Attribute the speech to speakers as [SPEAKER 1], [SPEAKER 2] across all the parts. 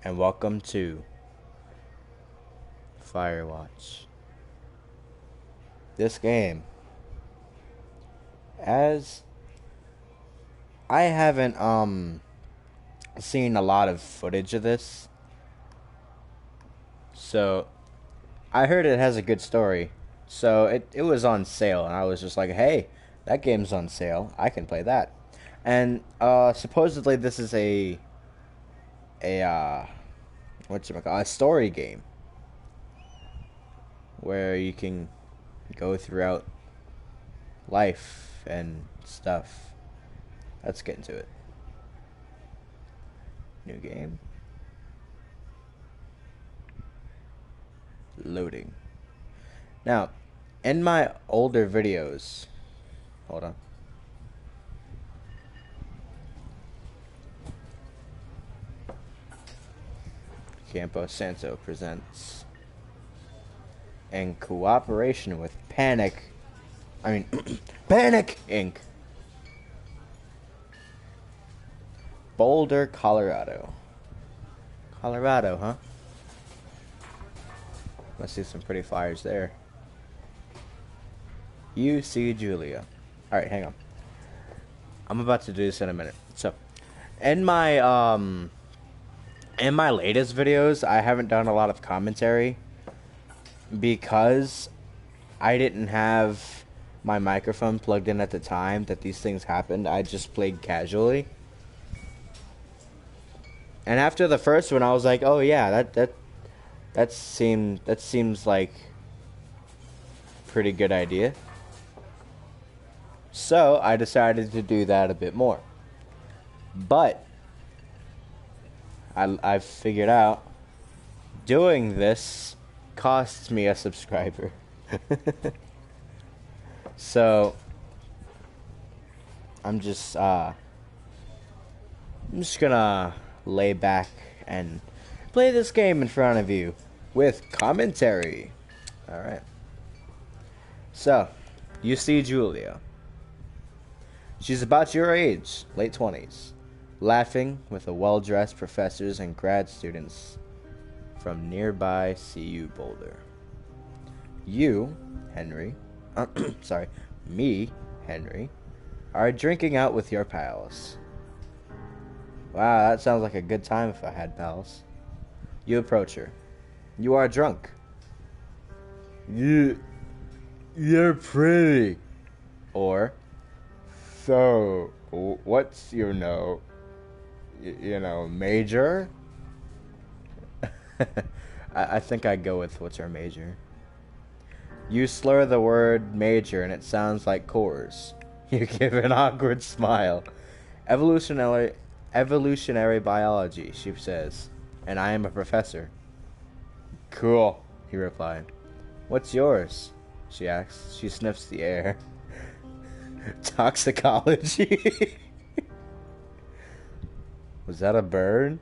[SPEAKER 1] and welcome to Firewatch. This game, as I haven't seen a lot of footage of this, so I heard it has a good story. So it was on sale, and I was just like, hey, that game's on sale. I can play that. And supposedly this is a a story game where you can go throughout life and stuff. Let's get into it. New game. Loading. Now, in my older videos, hold on. Campo Santo presents, in cooperation with Panic Inc. Boulder, Colorado. Colorado, huh? Let's see some pretty flyers there. UC Julia. Alright, hang on. I'm about to do this in a minute. So, in my latest videos, I haven't done a lot of commentary because I didn't have my microphone plugged in at the time that these things happened. I just played casually. And after the first one, I was like, "Oh yeah, that seems like a pretty good idea." So I decided to do that a bit more. But I've figured out doing this costs me a subscriber. So I'm just gonna lay back and play this game in front of you with commentary. Alright. So, you see Julia. She's about your age, late 20s, laughing with the well-dressed professors and grad students from nearby CU Boulder. You, Henry, Henry, are drinking out with your pals. Wow, that sounds like a good time if I had pals. You approach her. You are drunk. You're pretty. Or, so, what's your major? I think I'd go with what's her major. You slur the word major and it sounds like Coors. You give an awkward smile. Evolutionary biology, she says, and I am a professor. Cool, he replied. What's yours? She asks. She sniffs the air. Toxicology. Was that a bird?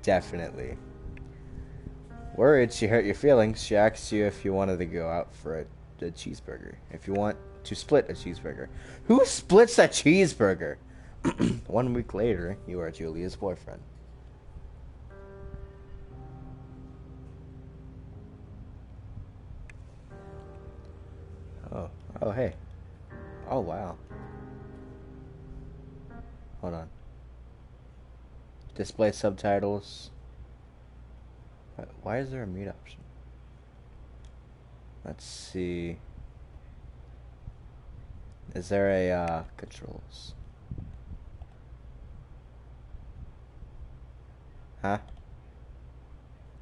[SPEAKER 1] Definitely. Worried she hurt your feelings, she asks you if you wanted to go out for a cheeseburger. If you want to split a cheeseburger. Who splits a cheeseburger? 1 week later, you are Julia's boyfriend. Oh, hey. Oh, wow. Hold on. Display subtitles. Why is there a mute option? Let's see. Is there a, controls? Huh?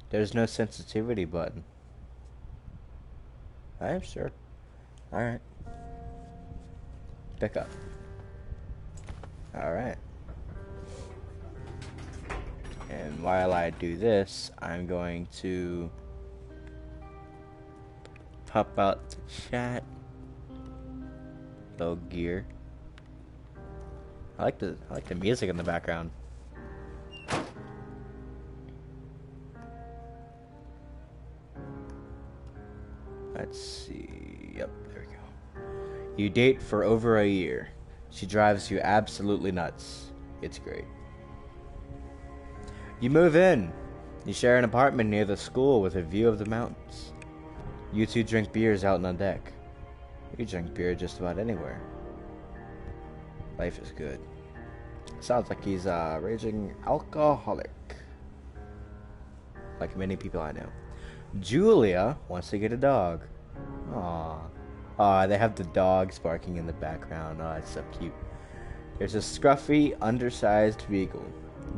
[SPEAKER 1] There's no sensitivity button. I'm sure. Alright. Pick up. Alright. And while I do this, I'm going to pop out the chat. Low gear. I like the music in the background. Let's see. Yep, there we go. You date for over a year. She drives you absolutely nuts. It's great. You move in. You share an apartment near the school with a view of the mountains. You two drink beers out on deck. You drink beer just about anywhere. Life is good. Sounds like he's a raging alcoholic. Like many people I know. Julia wants to get a dog. Aww. Aw, they have the dogs barking in the background. Oh, it's so cute. There's a scruffy, undersized beagle.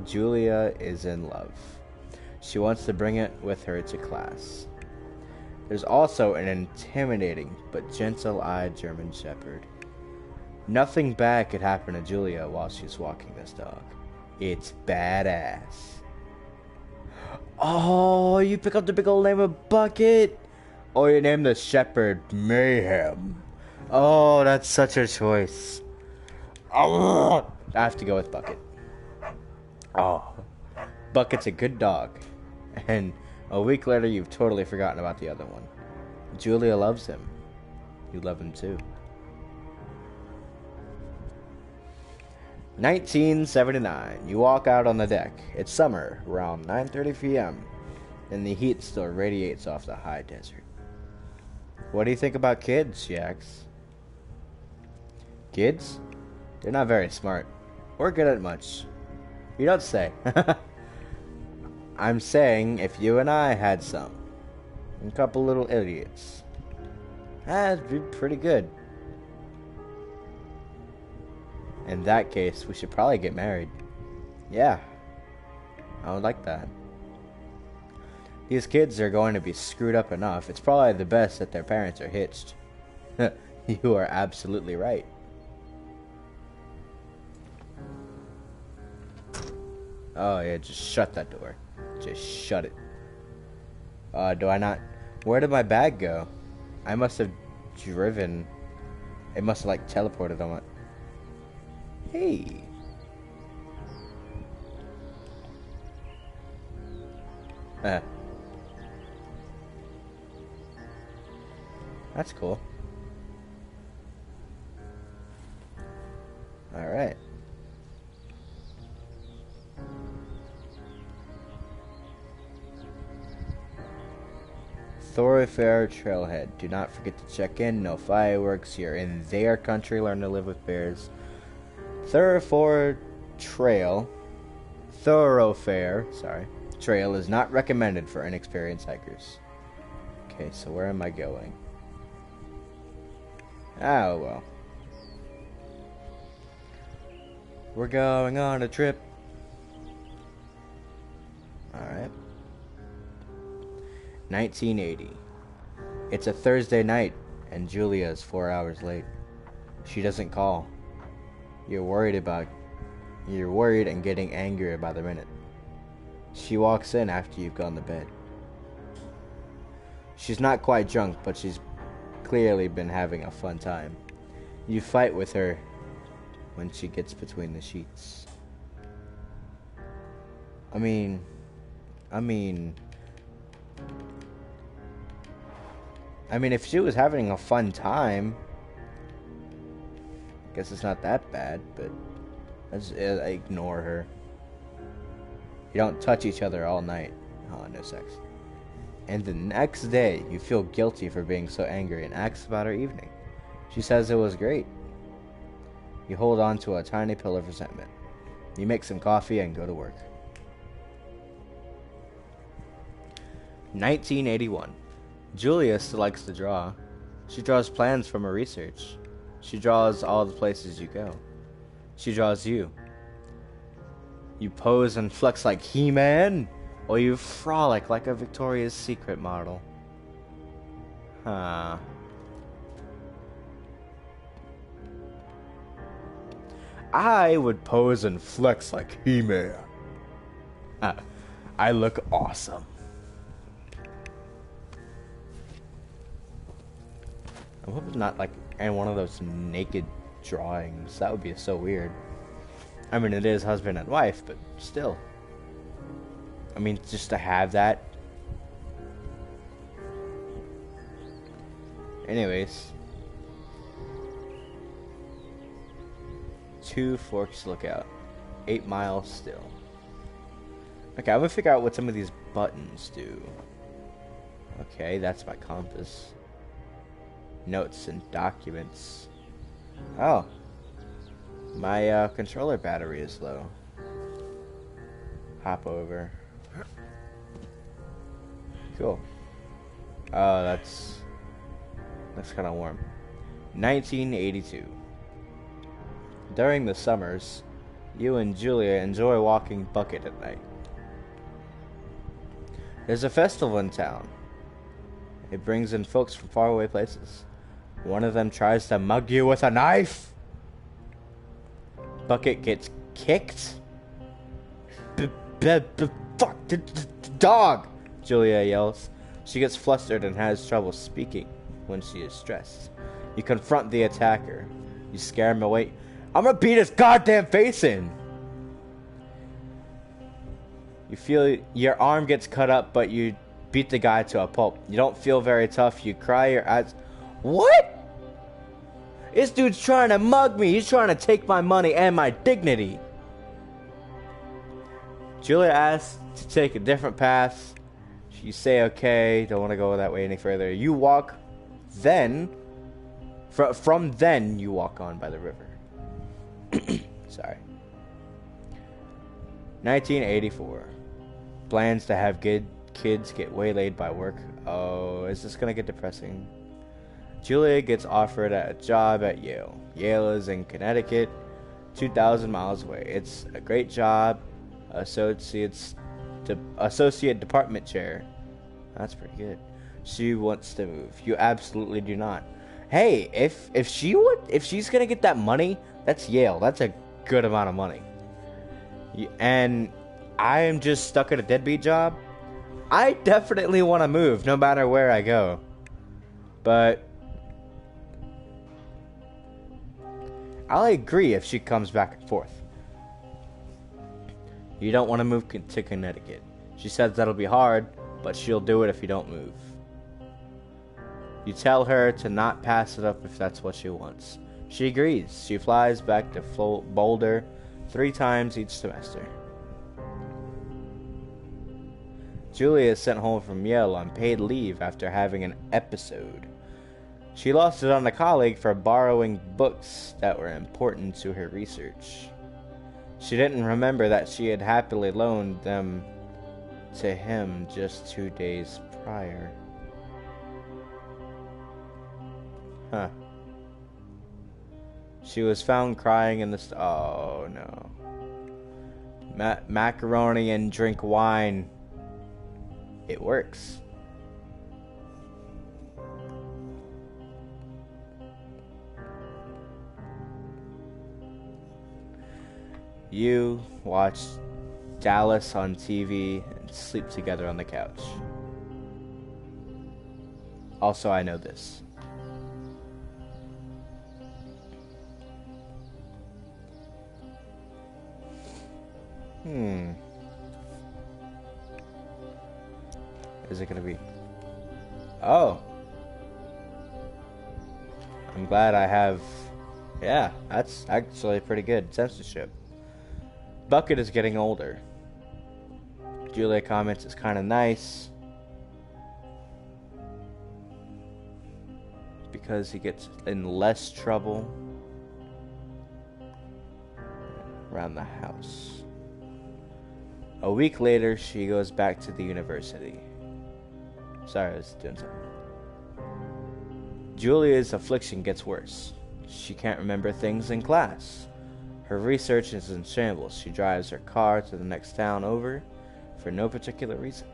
[SPEAKER 1] Julia is in love. She wants to bring it with her to class. There's also an intimidating but gentle-eyed German Shepherd. Nothing bad could happen to Julia while she's walking this dog. It's badass. Oh, you pick up the big old name of Bucket? Or you name the Shepherd Mayhem. Oh, that's such a choice. Oh, I have to go with Bucket. Oh, Bucket's a good dog. And a week later, you've totally forgotten about the other one. Julia loves him. You love him too. 1979. You walk out on the deck. It's summer, around 9:30 p.m. And the heat still radiates off the high desert. What do you think about kids, she asks. Kids? They're not very smart. Or good at much. You don't say. I'm saying if you and I had some. A couple little idiots. That'd be pretty good. In that case, we should probably get married. Yeah. I would like that. These kids are going to be screwed up enough. It's probably the best that their parents are hitched. You are absolutely right. Oh yeah, just shut that door. Just shut it. Do I not... Where did my bag go? I must have driven... It must have like teleported on it. Hey. That's cool. Alright. Thoroughfare Trailhead. Do not forget to check in. No fireworks. You're in their country. Learn to live with bears. Thoroughfare Trail. Thoroughfare. Sorry. Trail is not recommended for inexperienced hikers. Okay, so where am I going? Oh, well. We're going on a trip. Alright. 1980. It's a Thursday night, and Julia is 4 hours late. She doesn't call. You're worried and getting angrier by the minute. She walks in after you've gone to bed. She's not quite drunk, but she's clearly been having a fun time. You fight with her when she gets between the sheets. I mean, if she was having a fun time, I guess it's not that bad, but I just ignore her. You don't touch each other all night. Oh, no sex. And the next day, you feel guilty for being so angry and asks about her evening. She says it was great. You hold on to a tiny pill of resentment. You make some coffee and go to work. 1981. Julia still likes to draw. She draws plans from her research. She draws all the places you go. She draws you. You pose and flex like He-Man, or you frolic like a Victoria's Secret model. Huh. I would pose and flex like He-Man. I look awesome. I hope it's not like in one of those naked drawings. That would be so weird. I mean, it is husband and wife, but still. I mean, just to have that. Anyways. 2 Forks Lookout. 8 miles still. Okay, I'm gonna figure out what some of these buttons do. Okay, that's my compass. Notes and documents. Oh. My controller battery is low. Hop over. Cool. Oh, that's kind of warm. 1982. During the summers, you and Julia enjoy walking Bucket at night. There's a festival in town. It brings in folks from faraway places. One of them tries to mug you with a knife. Bucket gets kicked. Fuck, dog! Julia yells. She gets flustered and has trouble speaking when she is stressed. You confront the attacker. You scare him away. I'm gonna beat his goddamn face in! You feel your arm gets cut up, but you beat the guy to a pulp. You don't feel very tough. You cry your eyes. What? This dude's trying to mug me. He's trying to take my money and my dignity. Julia asks to take a different path. You say okay, don't want to go that way any further. You walk, then, from then you walk on by the river. Sorry. 1984. Plans to have kids get waylaid by work. Oh, is this gonna get depressing? Julia gets offered a job at Yale. Yale is in Connecticut, 2,000 miles away. It's a great job. Associate department chair. That's pretty good. She wants to move. You absolutely do not. Hey, if she's gonna get that money, that's Yale. That's a good amount of money. And I am just stuck at a deadbeat job. I definitely want to move, no matter where I go. But I'll agree if she comes back and forth. You don't want to move to Connecticut. She says that'll be hard, but she'll do it if you don't move. You tell her to not pass it up if that's what she wants. She agrees. She flies back to Boulder 3 times each semester. Julia is sent home from Yale on paid leave after having an episode. She lost it on a colleague for borrowing books that were important to her research. She didn't remember that she had happily loaned them to him just 2 days prior. Huh. She was found crying in the oh no. Macaroni and drink wine. It works. You watch Dallas on TV and sleep together on the couch. Also, I know this. Is it gonna be? Oh. I'm glad I have. Yeah, that's actually pretty good censorship. Bucket is getting older. Julia comments it's kind of nice because he gets in less trouble around the house. A week later, she goes back to the university. Sorry, I was doing something. Julia's affliction gets worse. She can't remember things in class. Her research is in shambles. She drives her car to the next town over for no particular reason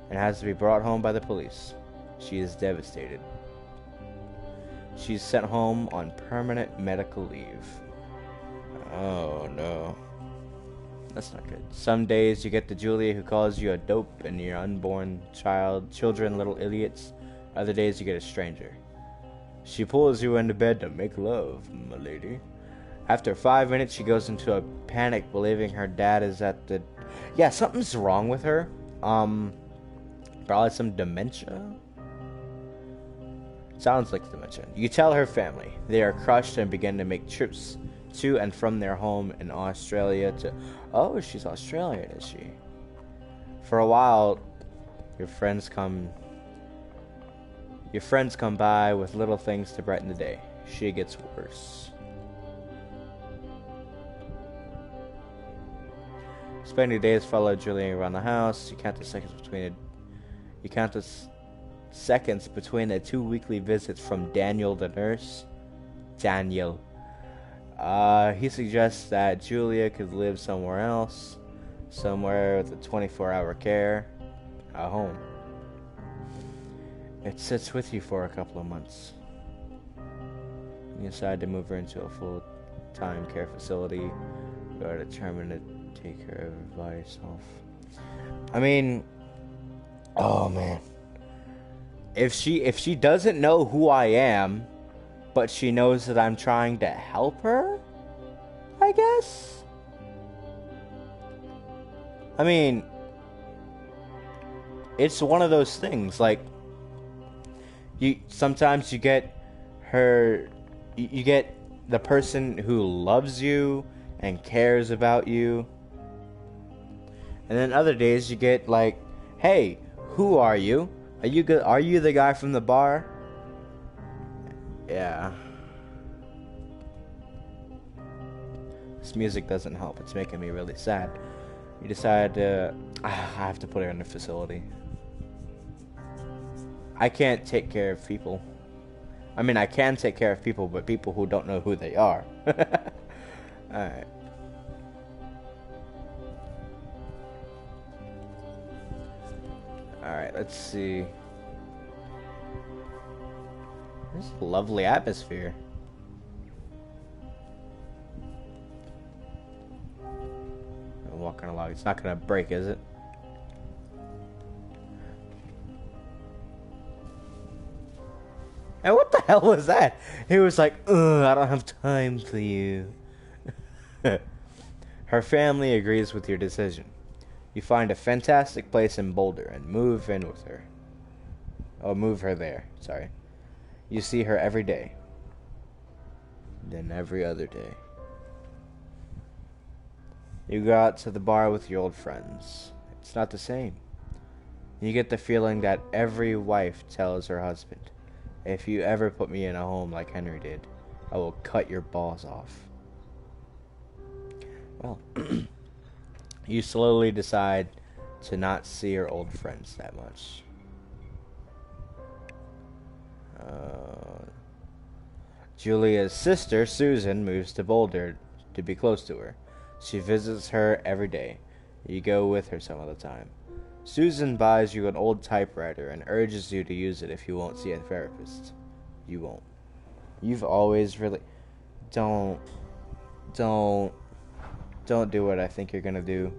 [SPEAKER 1] and has to be brought home by the police. She is devastated. She's sent home on permanent medical leave. Oh no. That's not good. Some days you get the Julia who calls you a dope and your unborn children little idiots. Other days you get a stranger. She pulls you into bed to make love, my lady. After 5 minutes, she goes into a panic, believing her dad is at the... Yeah, something's wrong with her. Probably some dementia. Sounds like dementia. You tell her family. They are crushed and begin to make trips to and from their home in Australia to... Oh, she's Australian, is she? For a while, your friends come by with little things to brighten the day. She gets worse. Spending days follow Julian around the house. You count the seconds between the 2 weekly visits from Daniel the nurse. Daniel. He suggests that Julia could live somewhere else. Somewhere with a 24-hour care. A home. It sits with you for a couple of months. You decide to move her into a full-time care facility. You are determined to take care of her by yourself. I mean, oh man. If she doesn't know who I am, but she knows that I'm trying to help her, I guess. I mean, it's one of those things, like, sometimes you get the person who loves you and cares about you, and then other days you get like, hey, who are you? Are you the guy from the bar? Yeah. This music doesn't help. It's making me really sad. You decide I have to put her in a facility. I can't take care of people. I mean, I can take care of people, but people who don't know who they are. Alright. Alright, let's see. This is a lovely atmosphere. I'm walking along. It's not gonna break, is it? And what the hell was that? He was like, ugh, I don't have time for you. Her family agrees with your decision. You find a fantastic place in Boulder and move in with her. Oh, move her there. Sorry. You see her every day. Then every other day. You go out to the bar with your old friends. It's not the same. You get the feeling that every wife tells her husband, if you ever put me in a home like Henry did, I will cut your balls off. Well, you slowly decide to not see your old friends that much. Julia's sister, Susan, moves to Boulder to be close to her. She visits her every day. You go with her some of the time. Susan buys you an old typewriter and urges you to use it if you won't see a therapist. You won't. You've always really... Don't do what I think you're gonna do.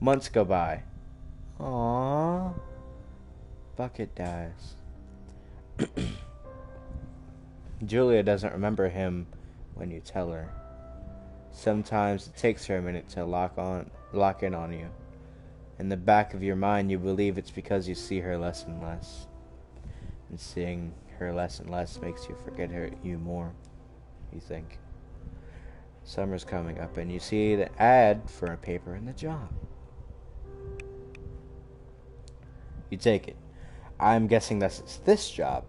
[SPEAKER 1] Months go by. Aww. Bucket dies. Julia doesn't remember him when you tell her. Sometimes it takes her a minute to lock in on you. In the back of your mind, you believe it's because you see her less and less. And seeing her less and less makes you forget you more, you think. Summer's coming up and you see the ad for a paper in the job. You take it. I'm guessing that's this job.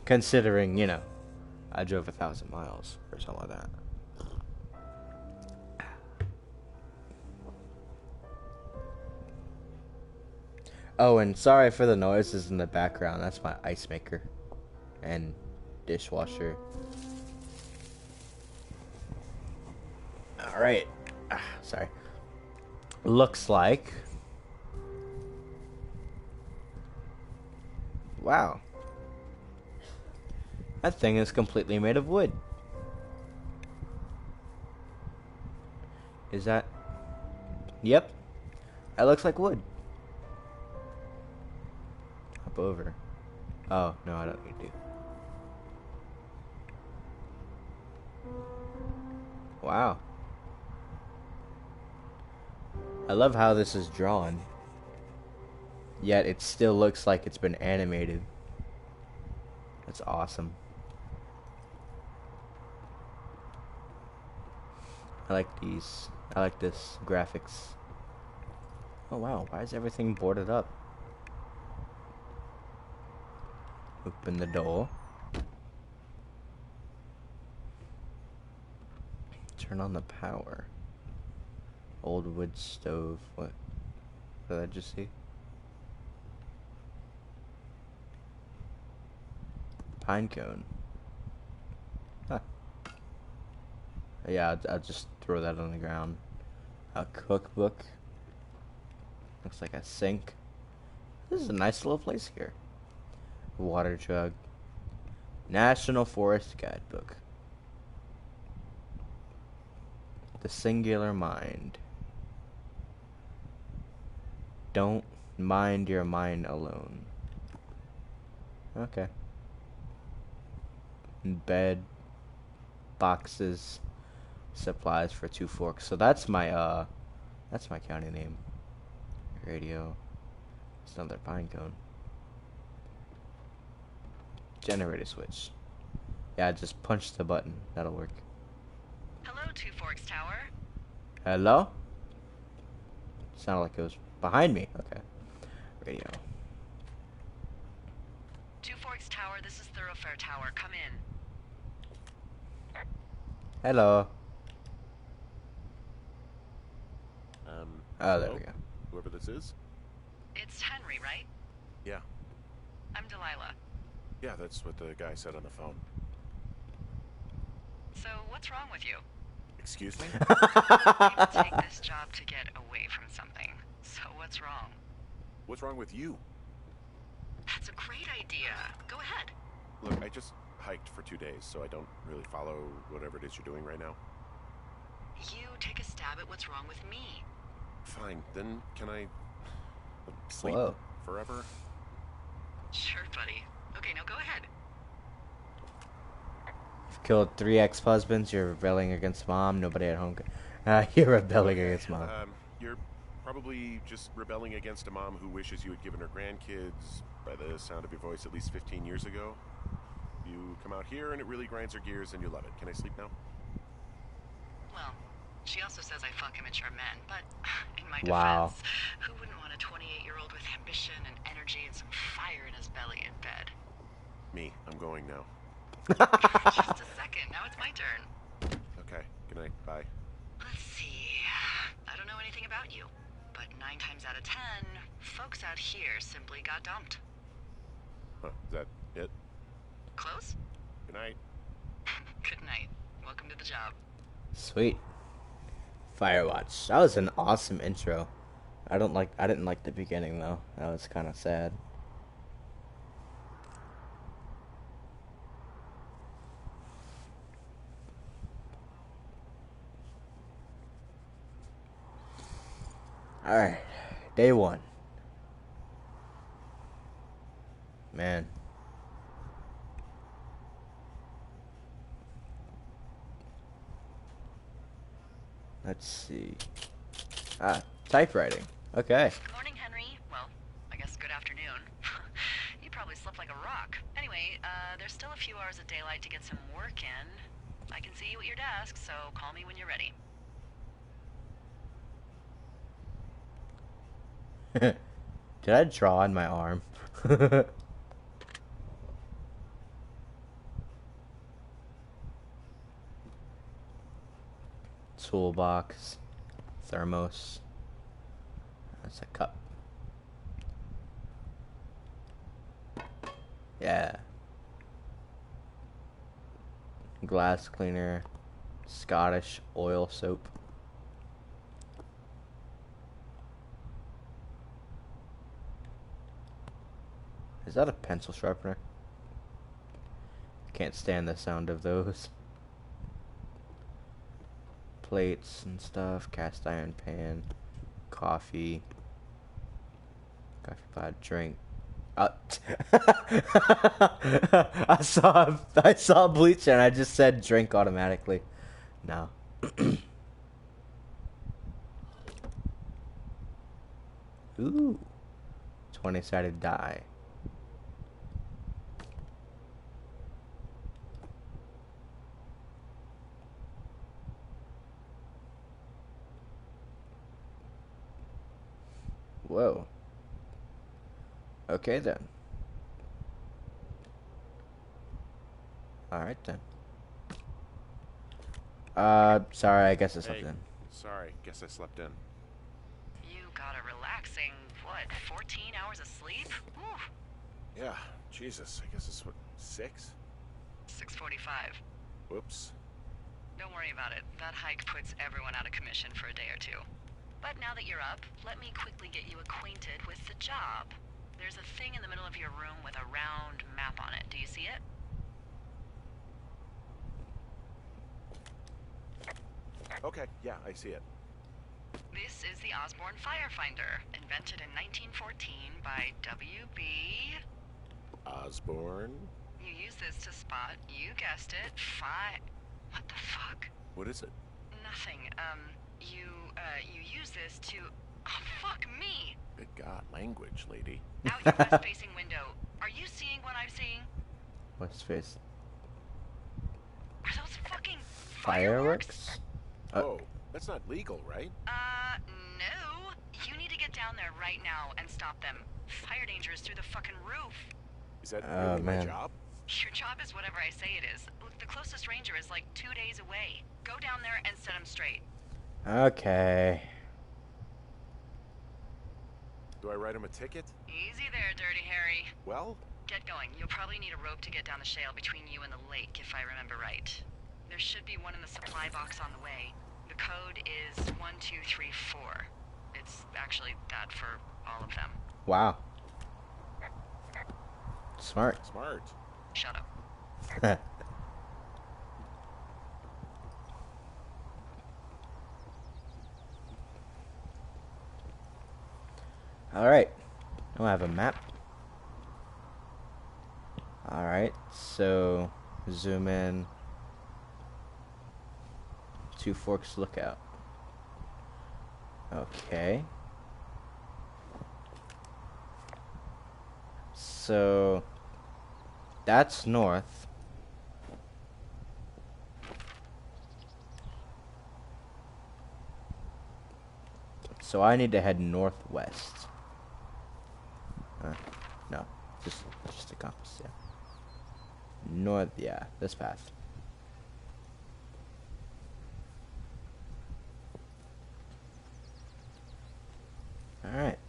[SPEAKER 1] Considering, you know, I drove 1,000 miles or something like that. Oh, and sorry for the noises in the background. That's my ice maker and dishwasher. Alright. Sorry. Looks like... Wow. That thing is completely made of wood. Is that... Yep. That looks like wood. Hop over. Oh, no, I don't need to. Wow. I love how this is drawn. Yet it still looks like it's been animated. That's awesome. I like these. I like this graphics. Oh wow, why is everything boarded up? Open the door. Turn on the power. Old wood stove. What did I just see? Pine cone. Huh. Yeah, I'll just throw that on the ground. A cookbook. Looks like a sink. This is a nice little place here. Water jug. National Forest Guidebook. The Singular Mind. Don't mind your mind alone. Okay. Bed. Boxes. Supplies for 2 forks. So that's my county name. Radio. It's another pine cone. Generator switch. Yeah, just punch the button. That'll work.
[SPEAKER 2] Hello, Two Forks Tower.
[SPEAKER 1] Hello? Sounded like it was behind me. Okay. Radio.
[SPEAKER 2] Two Forks Tower, this is Thoroughfare Tower. Come in.
[SPEAKER 1] Hello. Oh,
[SPEAKER 3] Hello?
[SPEAKER 1] there we go.
[SPEAKER 3] Whoever this is?
[SPEAKER 2] It's Henry, right?
[SPEAKER 3] Yeah.
[SPEAKER 2] I'm Delilah.
[SPEAKER 3] Yeah, that's what the guy said on the phone.
[SPEAKER 2] So, what's wrong with you?
[SPEAKER 3] Excuse me?
[SPEAKER 2] You take this job to get away from something. So, what's wrong?
[SPEAKER 3] What's wrong with you?
[SPEAKER 2] That's a great idea. Go ahead.
[SPEAKER 3] Look, I just hiked for 2 days, so I don't really follow whatever it is you're doing right now.
[SPEAKER 2] You take a stab at what's wrong with me.
[SPEAKER 3] Fine, then can I sleep
[SPEAKER 1] Whoa.
[SPEAKER 3] forever?
[SPEAKER 2] Sure, buddy. Okay, now go ahead.
[SPEAKER 1] You've killed 3 ex-husbands. You're rebelling against mom. Nobody at home. You're rebelling against mom.
[SPEAKER 3] You're probably just rebelling against a mom who wishes you had given her grandkids, by the sound of your voice, at least 15 years ago. You come out here and it really grinds her gears and you love it. Can I sleep now?
[SPEAKER 2] Well, she also says I fuck immature men, but in my defense,
[SPEAKER 1] Wow.
[SPEAKER 2] who wouldn't want a 28-year-old with ambition and energy and some fire in his belly in bed?
[SPEAKER 3] Me. I'm going now.
[SPEAKER 2] Just a second, now it's my turn.
[SPEAKER 3] Okay. Good night. Bye.
[SPEAKER 2] Let's see. I don't know anything about you, but 9 times out of 10, folks out here simply got dumped.
[SPEAKER 3] Huh. Is that it?
[SPEAKER 2] Close?
[SPEAKER 3] Good night.
[SPEAKER 2] Good night. Welcome to the job.
[SPEAKER 1] Sweet. Firewatch. That was an awesome intro. I didn't like the beginning though. That was kind of sad. All right. Day 1. Man. Let's see. Typewriting. Okay.
[SPEAKER 2] Good morning, Henry. Well, I guess good afternoon. You probably slept like a rock. Anyway, there's still a few hours of daylight to get some work in. I can see you at your desk, so call me when you're ready.
[SPEAKER 1] Did I draw on my arm? Toolbox. Thermos. That's a cup. Yeah. Glass cleaner. Scottish oil soap. Is that a pencil sharpener? Can't stand the sound of those. Plates and stuff. Cast iron pan. Coffee. Coffee pot. Drink. I saw bleach and I just said drink automatically. No. Ooh. 20-sided die. Whoa. Okay then. Alright then. Sorry, I guess it's
[SPEAKER 3] Hey,
[SPEAKER 1] something.
[SPEAKER 3] sorry. Guess I slept in.
[SPEAKER 2] You got a relaxing, what, 14 hours of sleep? Whew,
[SPEAKER 3] Yeah, Jesus. I guess it's what, 6?
[SPEAKER 2] 6:45.
[SPEAKER 3] Whoops.
[SPEAKER 2] Don't worry about it. That hike puts everyone out of commission for a day or two. But now that you're up, let me quickly get you acquainted with the job. There's a thing in the middle of your room with a round map on it. Do you see it?
[SPEAKER 3] Okay, yeah, I see it.
[SPEAKER 2] This is the Osborne Firefinder, invented in 1914 by W.B.
[SPEAKER 3] Osborne?
[SPEAKER 2] You use this to spot, you guessed it, What the fuck?
[SPEAKER 3] What is it?
[SPEAKER 2] Nothing. You use this to... Oh, fuck me!
[SPEAKER 3] Good God, language, lady.
[SPEAKER 2] Out your west-facing window. Are you seeing what I'm seeing?
[SPEAKER 1] What's face?
[SPEAKER 2] Are those fucking
[SPEAKER 1] Fireworks?
[SPEAKER 3] Oh, that's not legal, right?
[SPEAKER 2] No. You need to get down there right now and stop them. Fire danger is through the fucking roof.
[SPEAKER 3] Is that
[SPEAKER 1] Oh,
[SPEAKER 3] really my
[SPEAKER 1] man.
[SPEAKER 3] job?
[SPEAKER 2] Your job is whatever I say it is. Look, the closest ranger is like 2 days away. Go down there and set him straight.
[SPEAKER 1] Okay.
[SPEAKER 3] Do I write him a ticket?
[SPEAKER 2] Easy there, Dirty Harry.
[SPEAKER 3] Well,
[SPEAKER 2] Get going. You'll probably need a rope to get down the shale between you and the lake, if I remember right. There should be one in the supply box on the way. The code is 1234. It's actually that for all of them.
[SPEAKER 1] Wow. Smart.
[SPEAKER 3] smart.
[SPEAKER 2] Shut up.
[SPEAKER 1] Alright. Now I have a map. Alright, so zoom in. Two Forks Lookout. Okay. So that's north. So I need to head northwest. No, just a compass, yeah. North, yeah, this path. Alright.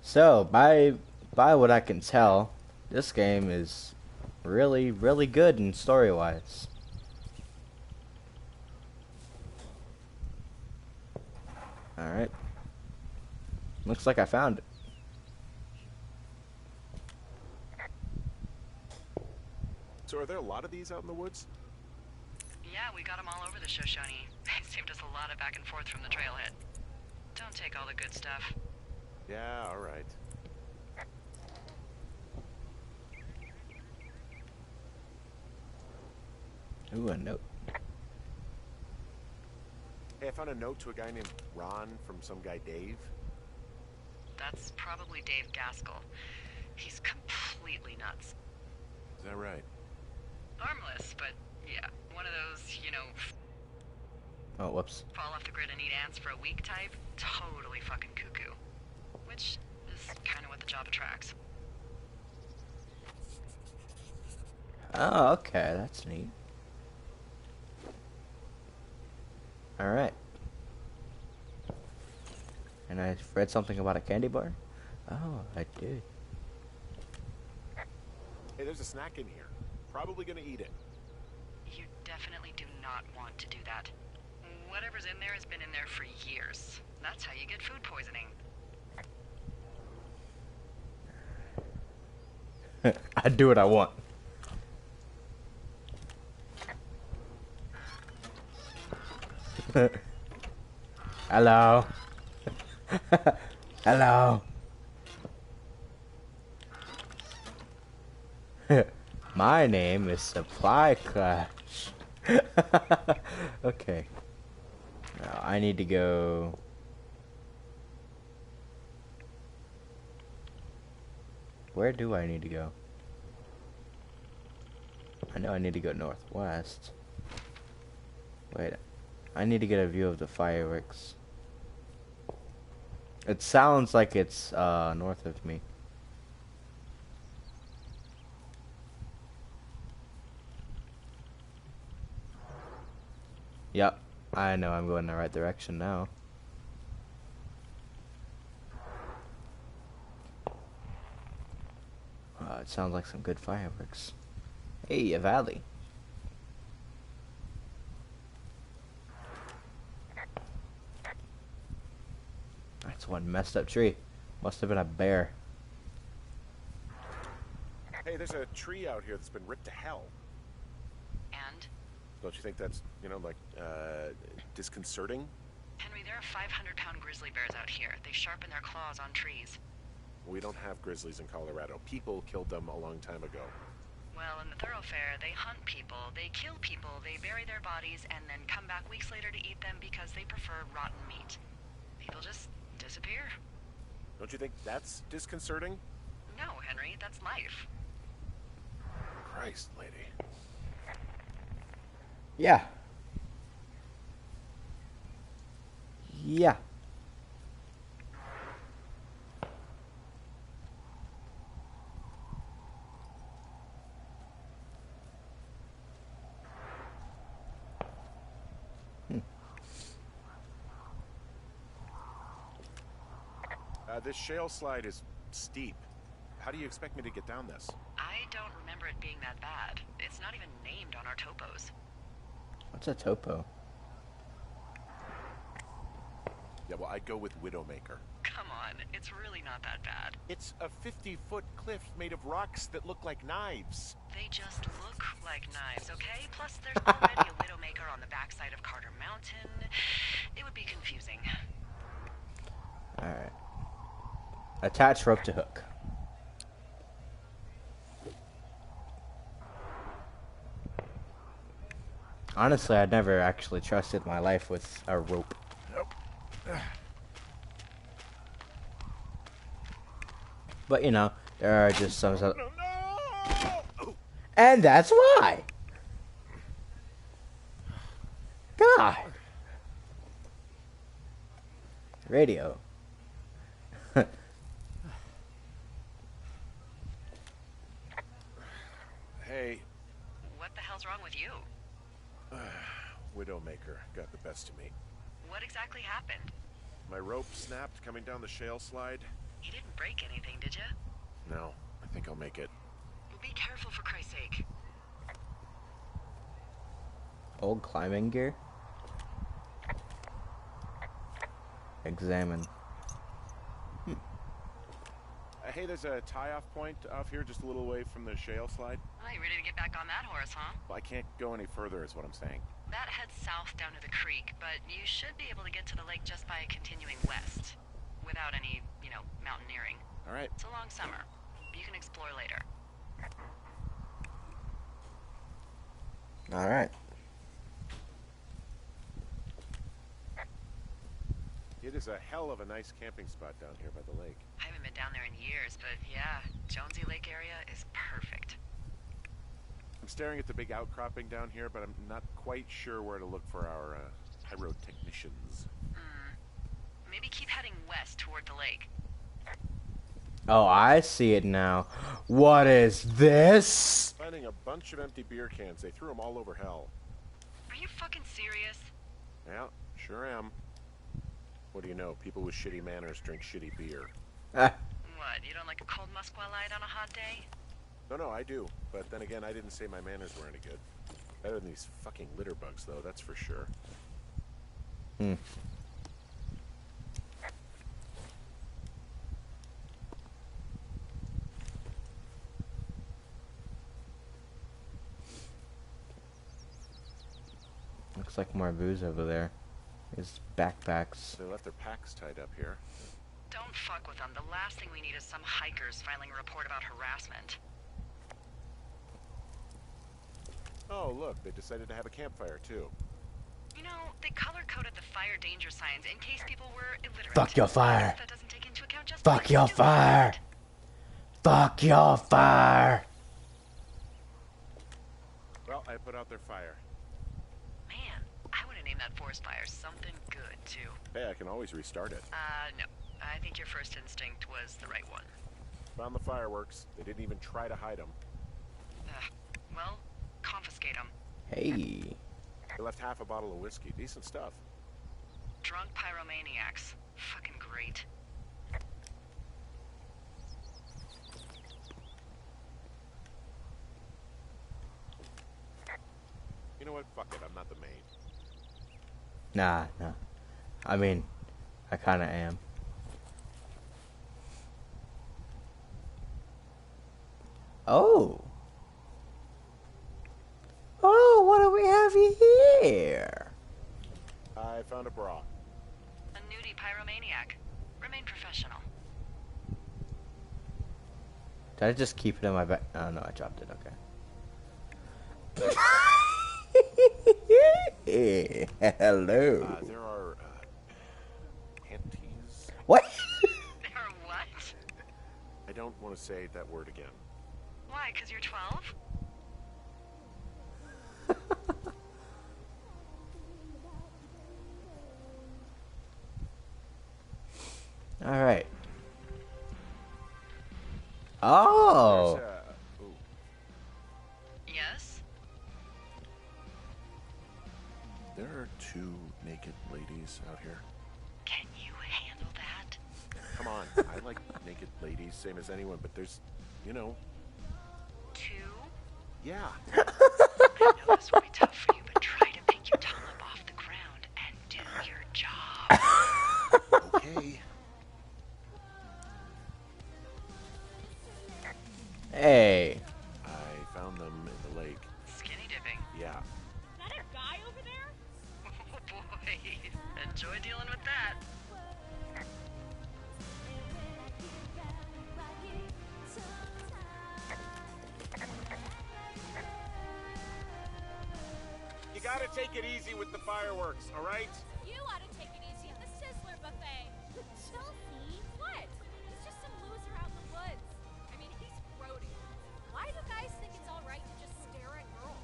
[SPEAKER 1] So, by what I can tell, this game is really, really good in story-wise. Alright. Looks like I found it.
[SPEAKER 3] So are there a lot of these out in the woods?
[SPEAKER 2] Yeah, we got them all over the Shoshone. They saved us a lot of back and forth from the trailhead. Don't take all the good stuff.
[SPEAKER 3] Yeah, all right.
[SPEAKER 1] Ooh, a note.
[SPEAKER 3] Hey, I found a note to a guy named Ron from some guy Dave.
[SPEAKER 2] That's probably Dave Gaskell. He's completely nuts.
[SPEAKER 3] Is that right?
[SPEAKER 2] Harmless, but yeah, one of those,
[SPEAKER 1] Oh, whoops.
[SPEAKER 2] fall off the grid and eat ants for a week type. Totally fucking cuckoo. Which is kind of what the job attracts.
[SPEAKER 1] Oh, okay, that's neat. Alright. And I read something about a candy bar? Oh, I did.
[SPEAKER 3] Hey, there's a snack in here. Probably gonna eat it.
[SPEAKER 2] You definitely do not want to do that. Whatever's in there has been in there for years. That's how you get food poisoning.
[SPEAKER 1] I do what I want. Hello. Hello. My name is Supply Clash. Okay. Now I need to go. Where do I need to go? I know I need to go northwest. Wait, I need to get a view of the fireworks. It sounds like it's north of me. Yep, I know I'm going in the right direction now. It sounds like some good fireworks. Hey, a valley. That's one messed up tree. Must have been a bear.
[SPEAKER 3] Hey, there's a tree out here that's been ripped to hell.
[SPEAKER 2] And?
[SPEAKER 3] Don't you think that's, you know, like, disconcerting?
[SPEAKER 2] Henry, there are 500-pound grizzly bears out here. They sharpen their claws on trees.
[SPEAKER 3] We don't have grizzlies in Colorado. People killed them a long time ago.
[SPEAKER 2] Well, in the thoroughfare, they hunt people, they kill people, they bury their bodies, and then come back weeks later to eat them because they prefer rotten meat. People just disappear.
[SPEAKER 3] Don't you think that's disconcerting?
[SPEAKER 2] No, Henry, that's life.
[SPEAKER 3] Christ, lady.
[SPEAKER 1] Yeah. Yeah.
[SPEAKER 3] This shale slide is steep. How do you expect me to get down this?
[SPEAKER 2] I don't remember it being that bad. It's not even named on our topos.
[SPEAKER 1] What's a topo?
[SPEAKER 3] Yeah, well, I'd go with Widowmaker.
[SPEAKER 2] Come on, it's really not that bad.
[SPEAKER 3] It's a 50-foot cliff made of rocks that look like knives.
[SPEAKER 2] They just look like knives, okay? Plus, there's already a Widowmaker on the backside of Carter Mountain. It would be confusing.
[SPEAKER 1] Alright. Attach rope to hook. Honestly, I'd never actually trusted my life with a rope.
[SPEAKER 3] Nope.
[SPEAKER 1] But, you know, there are just some...
[SPEAKER 3] No!
[SPEAKER 1] And that's why! God! Radio.
[SPEAKER 3] Hey,
[SPEAKER 2] What the hell's wrong with you?
[SPEAKER 3] Widowmaker got the best of me.
[SPEAKER 2] What exactly happened?
[SPEAKER 3] My rope snapped coming down the shale slide.
[SPEAKER 2] You didn't break anything, did you?
[SPEAKER 3] No, I think I'll make it.
[SPEAKER 2] Be careful, for Christ's sake.
[SPEAKER 1] Old climbing gear. Examine.
[SPEAKER 3] Hey, there's a tie-off point off here just a little away from the shale slide.
[SPEAKER 2] Oh, you ready to get back on that horse, huh?
[SPEAKER 3] Well, I can't go any further is what I'm saying.
[SPEAKER 2] That heads south down to the creek, but you should be able to get to the lake just by continuing west. Without any, you know, mountaineering.
[SPEAKER 3] All right.
[SPEAKER 2] It's a long summer. You can explore later.
[SPEAKER 1] Alright.
[SPEAKER 3] It is a hell of a nice camping spot down here by the lake.
[SPEAKER 2] I haven't been down there in years, but yeah, Jonesy Lake area is perfect.
[SPEAKER 3] I'm staring at the big outcropping down here, but I'm not quite sure where to look for our pyrotechnicians.
[SPEAKER 2] Maybe keep heading west toward the lake.
[SPEAKER 1] Oh, I see it now. What is this?
[SPEAKER 3] Finding a bunch of empty beer cans. They threw them all over hell.
[SPEAKER 2] Are you fucking serious?
[SPEAKER 3] Yeah, sure am. What do you know? People with shitty manners drink shitty beer.
[SPEAKER 1] Ah,
[SPEAKER 2] What, you don't like a cold Musqualite on a hot day?
[SPEAKER 3] No, I do. But then again, I didn't say my manners were any good. Better than these fucking litter bugs, though, that's for sure.
[SPEAKER 1] hmm. Looks like more booze over there. There's backpacks.
[SPEAKER 3] They left their packs tied up here.
[SPEAKER 2] Don't fuck with them. The last thing we need is some hikers filing a report about harassment.
[SPEAKER 3] Oh, look, they decided to have a campfire, too.
[SPEAKER 2] You know, they color-coded the fire danger signs in case people were illiterate.
[SPEAKER 1] Fuck your fire.
[SPEAKER 2] That doesn't take into account just
[SPEAKER 1] Fuck
[SPEAKER 2] how
[SPEAKER 1] your
[SPEAKER 2] stupid.
[SPEAKER 1] fire. Fuck your fire.
[SPEAKER 3] Well, I put out their fire.
[SPEAKER 2] Man, I forest fire. Something good, too.
[SPEAKER 3] Hey, I can always restart it.
[SPEAKER 2] No. I think your first instinct was the right one.
[SPEAKER 3] Found the fireworks. They didn't even try to hide them.
[SPEAKER 2] Well, confiscate them.
[SPEAKER 1] Hey.
[SPEAKER 3] They left half a bottle of whiskey. Decent stuff.
[SPEAKER 2] Drunk pyromaniacs. Fucking great.
[SPEAKER 3] You know what? Fuck it. I'm not the maid.
[SPEAKER 1] Nah. I mean, I kind of am. Oh. Oh, what do we have here?
[SPEAKER 3] I found a bra.
[SPEAKER 2] A nudie pyromaniac. Remain professional.
[SPEAKER 1] Did I just keep it in my back? Oh, no, I dropped it. Okay. Hello.
[SPEAKER 3] There are, panties.
[SPEAKER 1] What?
[SPEAKER 2] There are what?
[SPEAKER 3] I don't want to say that word again.
[SPEAKER 2] Why, 'cause you're 12?
[SPEAKER 1] All right. Oh.
[SPEAKER 3] Ooh.
[SPEAKER 2] Yes?
[SPEAKER 3] There are 2 naked ladies out here.
[SPEAKER 2] Can you handle that?
[SPEAKER 3] Come on. I like naked ladies, same as anyone, but there's, you know.
[SPEAKER 2] 2?
[SPEAKER 3] Yeah.
[SPEAKER 2] I know this will be tough for you, but try to make your tongue up off the ground and do your job.
[SPEAKER 3] Okay.
[SPEAKER 1] Hey.
[SPEAKER 3] I found them in the lake.
[SPEAKER 2] Skinny dipping.
[SPEAKER 3] Yeah.
[SPEAKER 4] Is that a guy over there?
[SPEAKER 2] Oh boy. Enjoy dealing with that.
[SPEAKER 3] You gotta take it easy with the fireworks, all right?
[SPEAKER 4] You ought to take it easy at the Sizzler buffet. Chelsea? What? He's just some loser out in the woods. I mean, he's grody. Why do guys think it's all right to just stare at girls?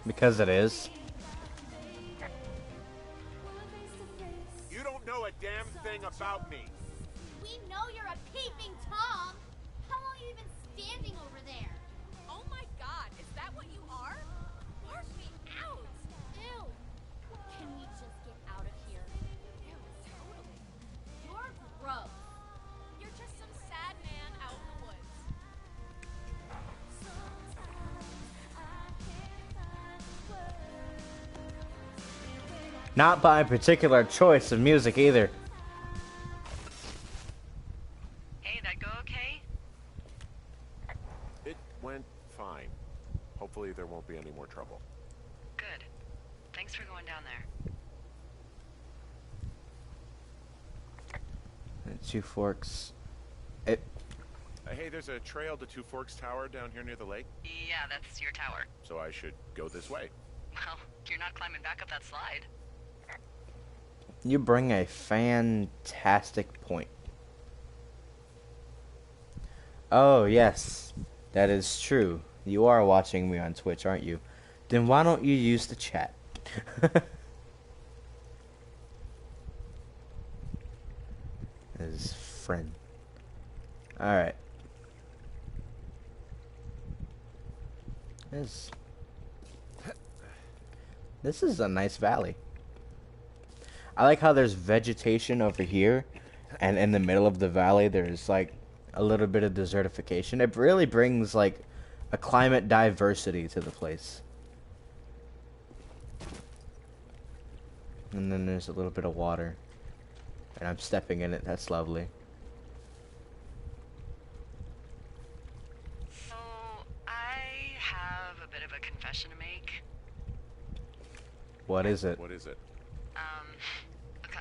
[SPEAKER 1] Because it is.
[SPEAKER 3] You don't know a damn thing about me.
[SPEAKER 5] We know you're a peeping Tom. How long have you been standing over there?
[SPEAKER 4] Oh my god, is that what you are? Mark me out!
[SPEAKER 5] Ew. Can we just get out of here?
[SPEAKER 4] Ew, totally.
[SPEAKER 5] You're gross.
[SPEAKER 4] You're just some sad man out in the woods.
[SPEAKER 1] Not by particular choice of music either.
[SPEAKER 2] Hey, that go okay?
[SPEAKER 3] It went fine. Hopefully there won't be any more trouble.
[SPEAKER 2] Good. Thanks for going down there.
[SPEAKER 1] 2 Forks.
[SPEAKER 3] Hey, there's a trail to 2 Forks Tower down here near the lake,
[SPEAKER 2] Yeah, that's your tower.
[SPEAKER 3] so I should go this way.
[SPEAKER 2] Well, you're not climbing back up that slide.
[SPEAKER 1] You bring a fantastic point. Oh, yes. That is true. You are watching me on Twitch, aren't you? Then why don't you use the chat? His friend. Alright. This is a nice valley. I like how there's vegetation over here, and in the middle of the valley there's like a little bit of desertification. It really brings like a climate diversity to the place. And then there's a little bit of water, and I'm stepping in it. That's lovely.
[SPEAKER 2] So, I have a bit of a confession to make.
[SPEAKER 1] What is it?
[SPEAKER 3] What is it?
[SPEAKER 2] Look,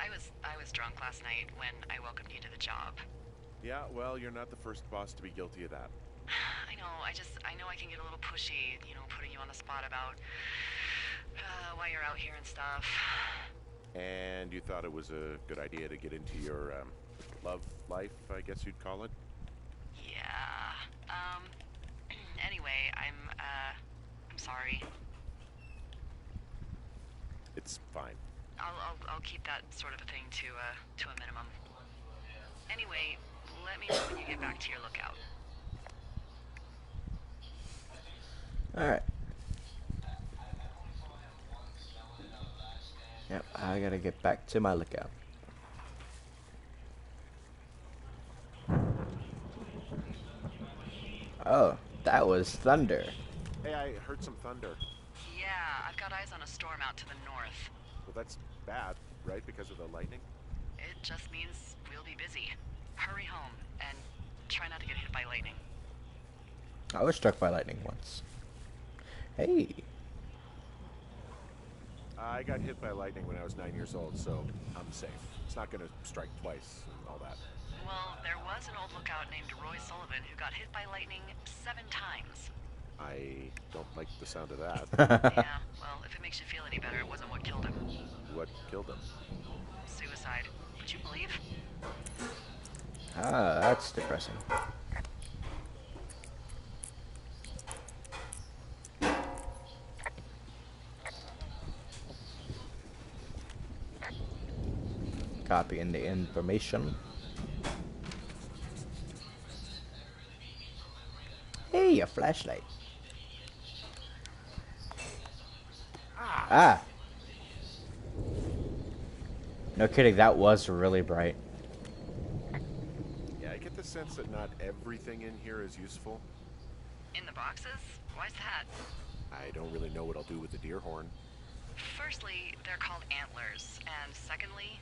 [SPEAKER 2] I was drunk last night when I welcomed you to the job.
[SPEAKER 3] Yeah, well, you're not the first boss to be guilty of that.
[SPEAKER 2] I know, I know I can get a little pushy, you know, putting you on the spot about why you're out here and stuff.
[SPEAKER 3] And you thought it was a good idea to get into your, love life, I guess you'd call it?
[SPEAKER 2] Yeah. Anyway, I'm sorry.
[SPEAKER 3] That's fine.
[SPEAKER 2] I'll keep that sort of a thing to a minimum. Anyway, let me know when you get back to your lookout.
[SPEAKER 1] Alright. Yep, I gotta get back to my lookout. Oh, that was thunder.
[SPEAKER 3] Hey, I heard some thunder.
[SPEAKER 2] Yeah, I've got eyes on a storm out to the north.
[SPEAKER 3] Well, that's bad, right? Because of the lightning?
[SPEAKER 2] It just means we'll be busy. Hurry home, and try not to get hit by lightning.
[SPEAKER 1] I was struck by lightning once. Hey.
[SPEAKER 3] I got hit by lightning when I was 9 years old, so I'm safe. It's not going to strike twice and all that.
[SPEAKER 2] Well, there was an old lookout named Roy Sullivan who got hit by lightning 7 times.
[SPEAKER 3] I don't like the sound of that.
[SPEAKER 2] Yeah, well, if it makes you feel any better, it wasn't what killed him.
[SPEAKER 3] What killed him?
[SPEAKER 2] Suicide. Would you believe?
[SPEAKER 1] Ah, that's depressing. Copying the information. Hey, a flashlight. Ah. No kidding, that was really bright.
[SPEAKER 3] Yeah, I get the sense that not everything in here is useful.
[SPEAKER 2] In the boxes? Why's that?
[SPEAKER 3] I don't really know what I'll do with the deer horn.
[SPEAKER 2] Firstly, they're called antlers, and secondly,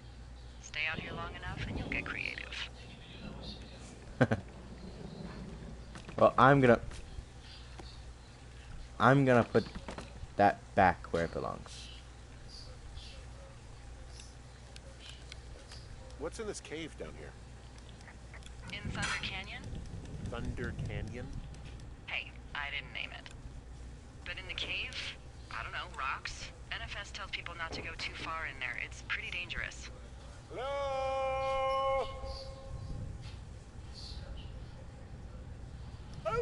[SPEAKER 2] stay out here long enough and you'll get creative.
[SPEAKER 1] Well, I'm gonna put that back where it belongs.
[SPEAKER 3] What's in this cave down here?
[SPEAKER 2] In Thunder Canyon?
[SPEAKER 3] Thunder Canyon?
[SPEAKER 2] Hey, I didn't name it. But in the cave, I don't know, rocks. NFS tells people not to go too far in there. It's pretty dangerous.
[SPEAKER 3] Hello? Oh!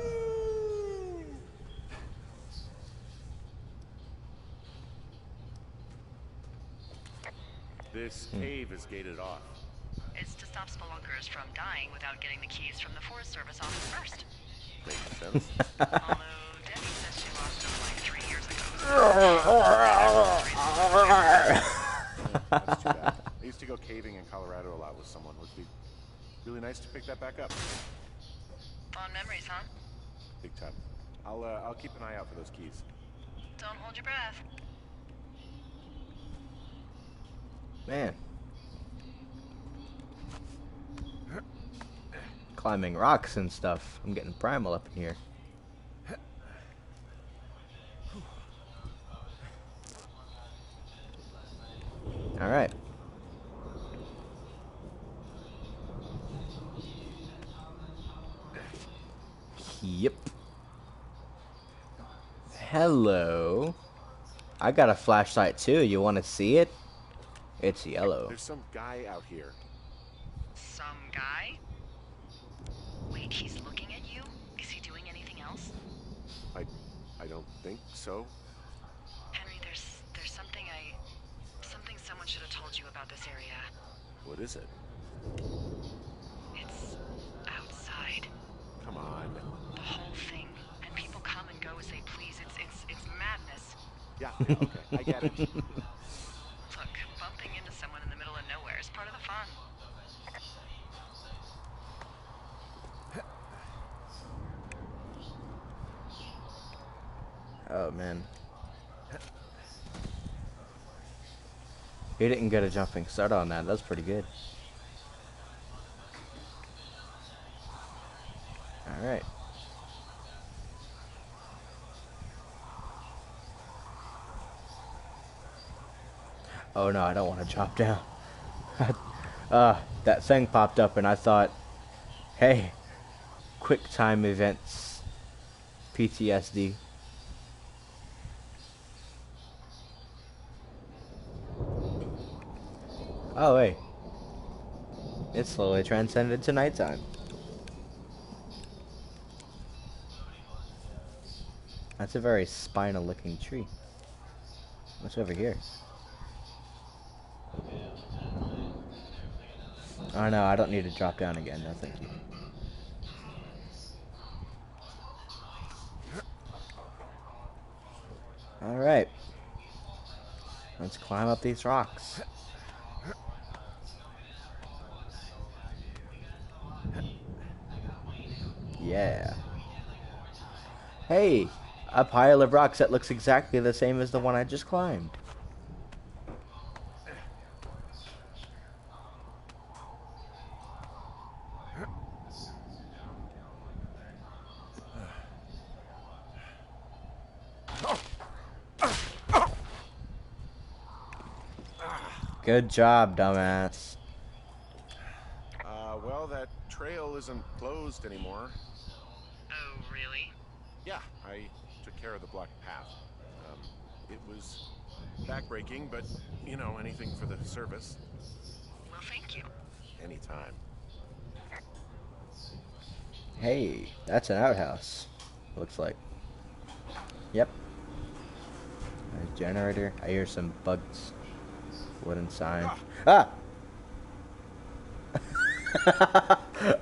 [SPEAKER 3] This cave is gated off.
[SPEAKER 2] It's to stop spelunkers from dying without getting the keys from the Forest Service office first.
[SPEAKER 3] Makes sense.
[SPEAKER 2] Although Debbie says she lost them like 3 years ago.
[SPEAKER 3] That's too bad. I used to go caving in Colorado a lot with someone. Would be really nice to pick that back up.
[SPEAKER 2] Fond memories, huh?
[SPEAKER 3] Big time. I'll keep an eye out for those keys.
[SPEAKER 2] Don't hold your breath.
[SPEAKER 1] Man. Climbing rocks and stuff. I'm getting primal up in here. Alright. Yep. Hello. I got a flashlight too. You want to see it? It's yellow.
[SPEAKER 3] There's some guy out here.
[SPEAKER 2] Some guy? Wait, he's looking at you? Is he doing anything else?
[SPEAKER 3] I don't think so.
[SPEAKER 2] Henry, there's something someone should have told you about this area.
[SPEAKER 3] What is it?
[SPEAKER 2] It's outside.
[SPEAKER 3] Come on.
[SPEAKER 2] The whole thing. And people come and go as they please. It's madness.
[SPEAKER 3] Yeah, okay. I get it.
[SPEAKER 2] Look, bumping into someone in the middle of nowhere is part of the fun.
[SPEAKER 1] Oh man. He didn't get a jumping start on that. That's pretty good. Alright. Oh no, I don't want to drop down. That thing popped up and I thought, hey, quick time events, PTSD. Oh wait, it slowly transcended to nighttime. That's a very spinal looking tree. What's over here? Oh no, I don't need to drop down again. No, thank you. Alright. Let's climb up these rocks. Yeah. Hey! A pile of rocks that looks exactly the same as the one I just climbed. Good job, dumbass.
[SPEAKER 3] Well, that trail isn't closed anymore.
[SPEAKER 2] Oh, really?
[SPEAKER 3] Yeah, I took care of the blocked path. It was backbreaking, but, you know, anything for the service.
[SPEAKER 2] Well, thank you.
[SPEAKER 3] Anytime.
[SPEAKER 1] Hey, that's an outhouse. Looks like. Yep. A generator. I hear some bugs. Wooden sign. Ah!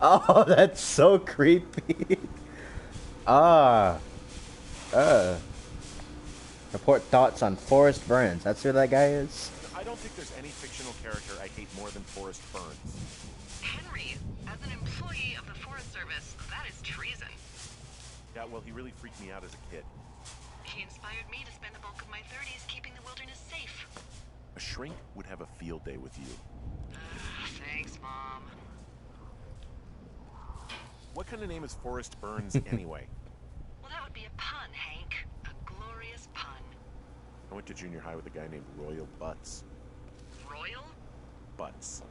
[SPEAKER 1] Oh, that's so creepy. Ah. Report thoughts on Forrest Burns. That's who that guy is?
[SPEAKER 3] I don't think there's any fictional character I hate more than Forrest Burns.
[SPEAKER 2] Henry, as an employee of the Forest Service, that is treason.
[SPEAKER 3] Yeah, well, he really freaked me out as a kid.
[SPEAKER 2] He inspired me to spend the bulk of my 30s keeping the wilderness safe.
[SPEAKER 3] A shrink would have a field day with you.
[SPEAKER 2] Thanks, Mom.
[SPEAKER 3] What kind of name is Forrest Burns anyway?
[SPEAKER 2] Well, that would be a pun, Hank. A glorious pun.
[SPEAKER 3] I went to junior high with a guy named Royal Butts.
[SPEAKER 2] Royal?
[SPEAKER 3] Butts.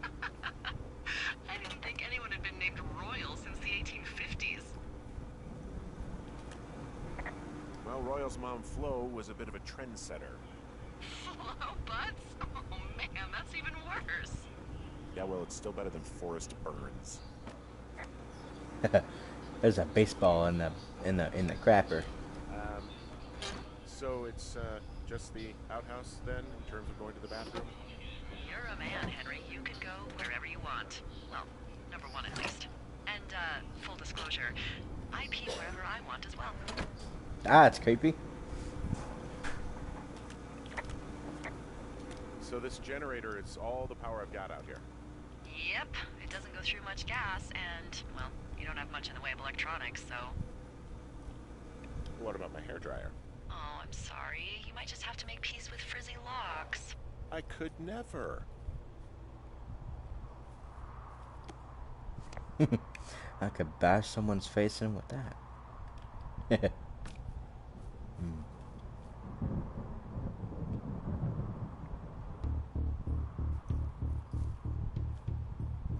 [SPEAKER 2] I didn't think anyone had been named Royal since the 1850s.
[SPEAKER 3] Well, Royal's mom, Flo, was a bit of a trendsetter.
[SPEAKER 2] Hello, Butts? Oh, man, that's even worse.
[SPEAKER 3] Yeah, well, it's still better than Forrest Burns.
[SPEAKER 1] There's a baseball in the crapper.
[SPEAKER 3] So it's just the outhouse then, in terms of going to the bathroom?
[SPEAKER 2] You're a man, Henry. You can go wherever you want. Well, number one at least. And, full disclosure, I pee wherever I want as well.
[SPEAKER 1] Ah, it's creepy.
[SPEAKER 3] So this generator is all the power I've got out here.
[SPEAKER 2] Yep, it doesn't go through much gas, and, well, you don't have much in the way of electronics, so...
[SPEAKER 3] What about my hairdryer?
[SPEAKER 2] Oh, I'm sorry. You might just have to make peace with frizzy locks.
[SPEAKER 3] I could never.
[SPEAKER 1] I could bash someone's face in with that.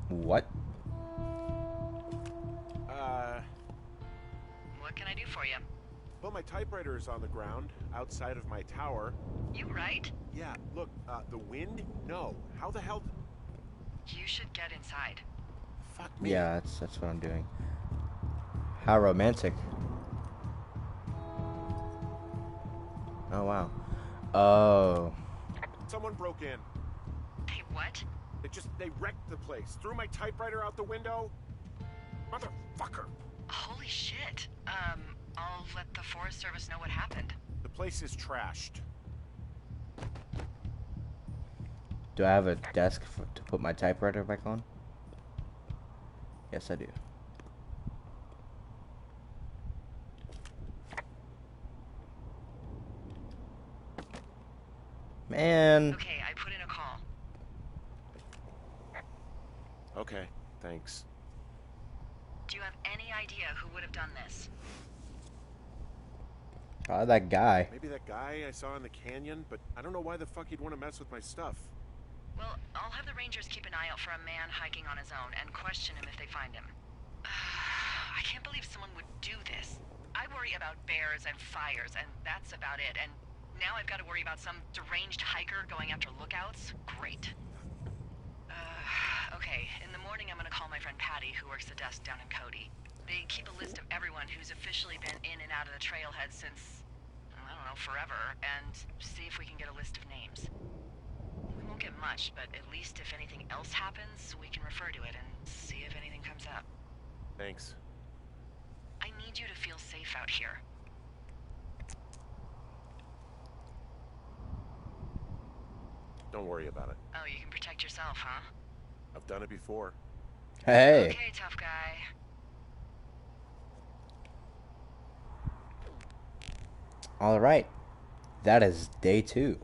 [SPEAKER 1] What?
[SPEAKER 2] What can I do for you?
[SPEAKER 3] Well, my typewriter is on the ground, outside of my tower.
[SPEAKER 2] You right?
[SPEAKER 3] Yeah, look, the wind? No. How the hell...
[SPEAKER 2] You should get inside.
[SPEAKER 3] Fuck me.
[SPEAKER 1] Yeah, that's what I'm doing. How romantic. Oh, wow. Oh.
[SPEAKER 3] Someone broke in.
[SPEAKER 2] Hey, what?
[SPEAKER 3] They wrecked the place. Threw my typewriter out the window. Motherfucker.
[SPEAKER 2] Holy shit. I'll let the Forest Service know what happened.
[SPEAKER 3] The place is trashed.
[SPEAKER 1] Do I have a desk to put my typewriter back on? Yes, I do. Man.
[SPEAKER 2] Okay, I put in a call.
[SPEAKER 3] Okay, thanks.
[SPEAKER 2] Do you have any idea who would have done this?
[SPEAKER 1] Oh, that guy.
[SPEAKER 3] Maybe that guy I saw in the canyon, but I don't know why the fuck he'd want to mess with my stuff.
[SPEAKER 2] Well, I'll have the Rangers keep an eye out for a man hiking on his own and question him if they find him. I can't believe someone would do this. I worry about bears and fires, and that's about it. And now I've got to worry about some deranged hiker going after lookouts? Great. Okay, in the morning I'm gonna call my friend Patty, who works the desk down in Cody. They keep a list of everyone who's officially been in and out of the trailhead since, I don't know, forever, and see if we can get a list of names. We won't get much, but at least least if anything else happens, we can refer to it and see if anything comes up.
[SPEAKER 3] Thanks.
[SPEAKER 2] I need you to feel safe out here.
[SPEAKER 3] Don't worry about it.
[SPEAKER 2] Oh, you can protect yourself, huh?
[SPEAKER 3] I've done it before.
[SPEAKER 1] Hey.
[SPEAKER 2] Okay, tough guy.
[SPEAKER 1] All right. That is day 2.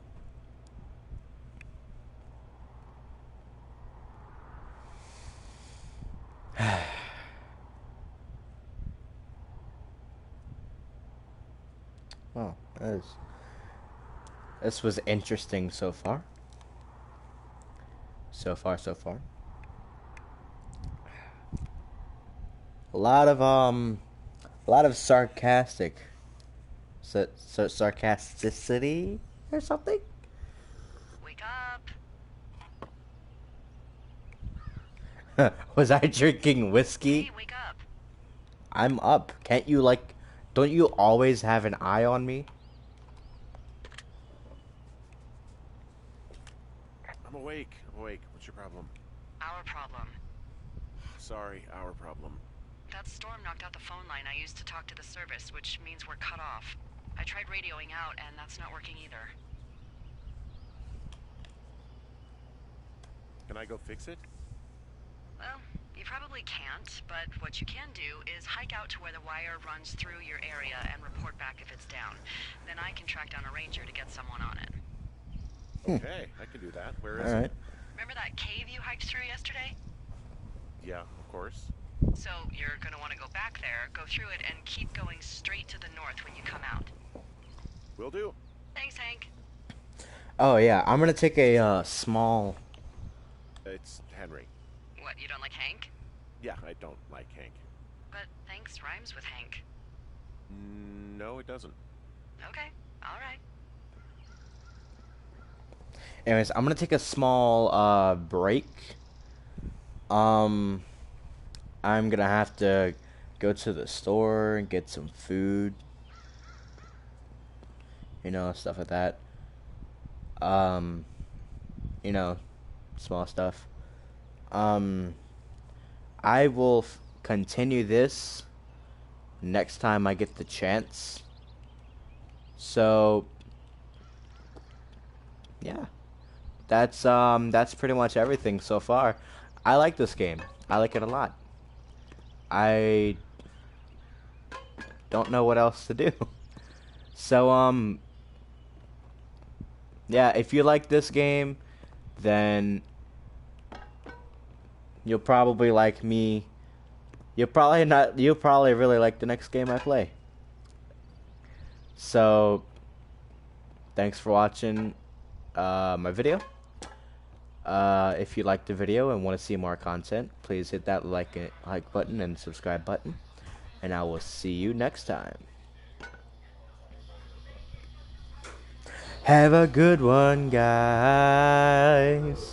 [SPEAKER 1] Well, this was interesting so far. So far. A lot of sarcasticity or something.
[SPEAKER 2] Wake up.
[SPEAKER 1] Was I drinking whiskey?
[SPEAKER 2] Hey, wake up.
[SPEAKER 1] I'm up. Can't you don't you always have an eye on me?
[SPEAKER 3] I'm awake. What's your problem?
[SPEAKER 2] Our problem.
[SPEAKER 3] Sorry, our problem.
[SPEAKER 2] That storm knocked out the phone line I used to talk to the service, which means we're cut off. I tried radioing out, and that's not working either.
[SPEAKER 3] Can I go fix it?
[SPEAKER 2] Well, you probably can't, but what you can do is hike out to where the wire runs through your area and report back if it's down. Then I can track down a ranger to get someone on it.
[SPEAKER 3] Okay, I can do that. Where is
[SPEAKER 1] Alright.
[SPEAKER 3] it?
[SPEAKER 2] Remember that cave you hiked through yesterday?
[SPEAKER 3] Yeah, of course.
[SPEAKER 2] So you're gonna want to go back there, go through it, and keep going straight to the north when you come out.
[SPEAKER 3] Will do.
[SPEAKER 2] Thanks, Hank.
[SPEAKER 1] Oh yeah, I'm gonna take a small.
[SPEAKER 3] It's Henry.
[SPEAKER 2] What, you don't like Hank?
[SPEAKER 3] Yeah, I don't like Hank.
[SPEAKER 2] But thanks rhymes with Hank.
[SPEAKER 3] No, it doesn't.
[SPEAKER 2] Okay, alright.
[SPEAKER 1] Anyways, I'm gonna take a small break. I'm gonna have to go to the store and get some food. You know, stuff like that. You know, small stuff. I will continue this next time I get the chance. So, yeah. That's pretty much everything so far. I like this game. I like it a lot. I don't know what else to do. So, yeah, if you like this game, then you'll probably like me. You'll probably really like the next game I play. So, thanks for watching my video. If you liked the video and want to see more content, please hit that like button and subscribe button. And I will see you next time. Have a good one, guys.